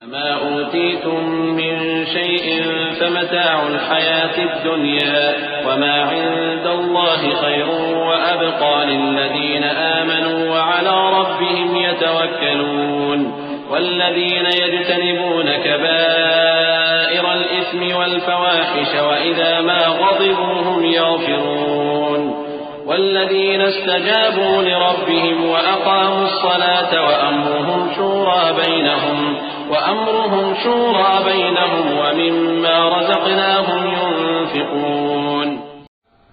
ما أوتيتم من شيء فمتاع الحياة الدنيا وما عند الله خير وأبقى للذين آمنوا وعلى ربهم يتوكلون والذين يجتنبون كبائر الإثم والفواحش وإذا ما غضبوا هم يغفرون والذين استجابوا لربهم وأقاموا الصلاة وأمرهم شورى بينهم ومما رزقناهم ينفقون.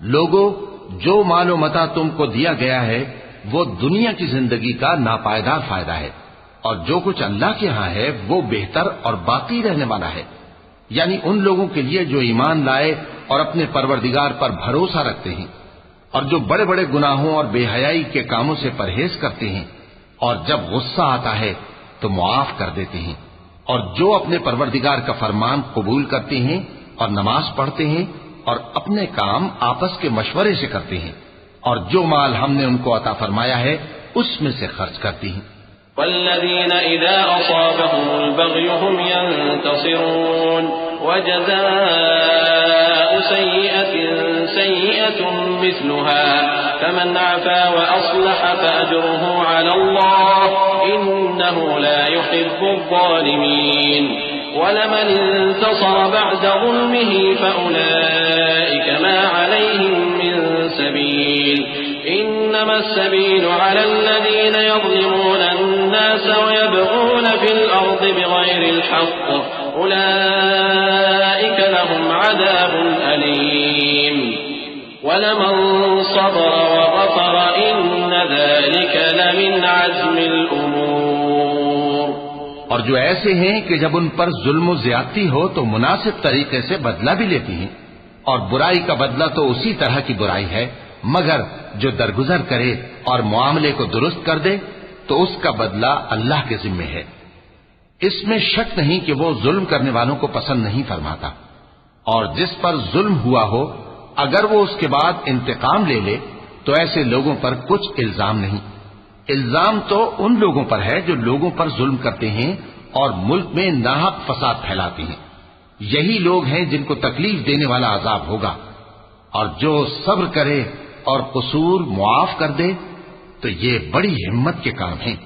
لوگو، جو مال و متاع تم کو دیا گیا ہے وہ دنیا کی زندگی کا ناپائیدار فائدہ ہے، اور جو کچھ اللہ کے ہاں ہے وہ بہتر اور باقی رہنے والا ہے، یعنی ان لوگوں کے لیے جو ایمان لائے اور اپنے پروردگار پر بھروسہ رکھتے ہیں، اور جو بڑے بڑے گناہوں اور بے حیائی کے کاموں سے پرہیز کرتے ہیں، اور جب غصہ آتا ہے تو معاف کر دیتے ہیں، اور جو اپنے پروردگار کا فرمان قبول کرتے ہیں اور نماز پڑھتے ہیں اور اپنے کام آپس کے مشورے سے کرتے ہیں، اور جو مال ہم نے ان کو عطا فرمایا ہے اس میں سے خرچ کرتے ہیں. والذين إذا أصابهم البغي هم ينتصرون وجزاء سيئة مثلها فمن عفا وأصلح فأجره على الله إنه لا يحب الظالمين ولمن انتصر بعد ظلمه فأولئك ما عليهم من سبيل إنما السبيل على الذين يظلمون الناس ويبغون في الأرض بغير الحق أولئك لهم عذاب أليم ولمن صبر وغفر إن ذلك لمن عزم الأمور. اور جو ایسے ہیں کہ جب ان پر ظلم و زیادتی ہو تو مناسب طریقے سے بدلہ بھی لیتی ہیں، اور برائی کا بدلہ تو اسی طرح کی برائی ہے، مگر جو درگزر کرے اور معاملے کو درست کر دے تو اس کا بدلہ اللہ کے ذمے ہے. اس میں شک نہیں کہ وہ ظلم کرنے والوں کو پسند نہیں فرماتا، اور جس پر ظلم ہوا ہو اگر وہ اس کے بعد انتقام لے لے تو ایسے لوگوں پر کچھ الزام نہیں. الزام تو ان لوگوں پر ہے جو لوگوں پر ظلم کرتے ہیں اور ملک میں ناحق فساد پھیلاتے ہیں. یہی لوگ ہیں جن کو تکلیف دینے والا عذاب ہوگا، اور جو صبر کرے اور قصور معاف کر دے تو یہ بڑی ہمت کے کام ہیں.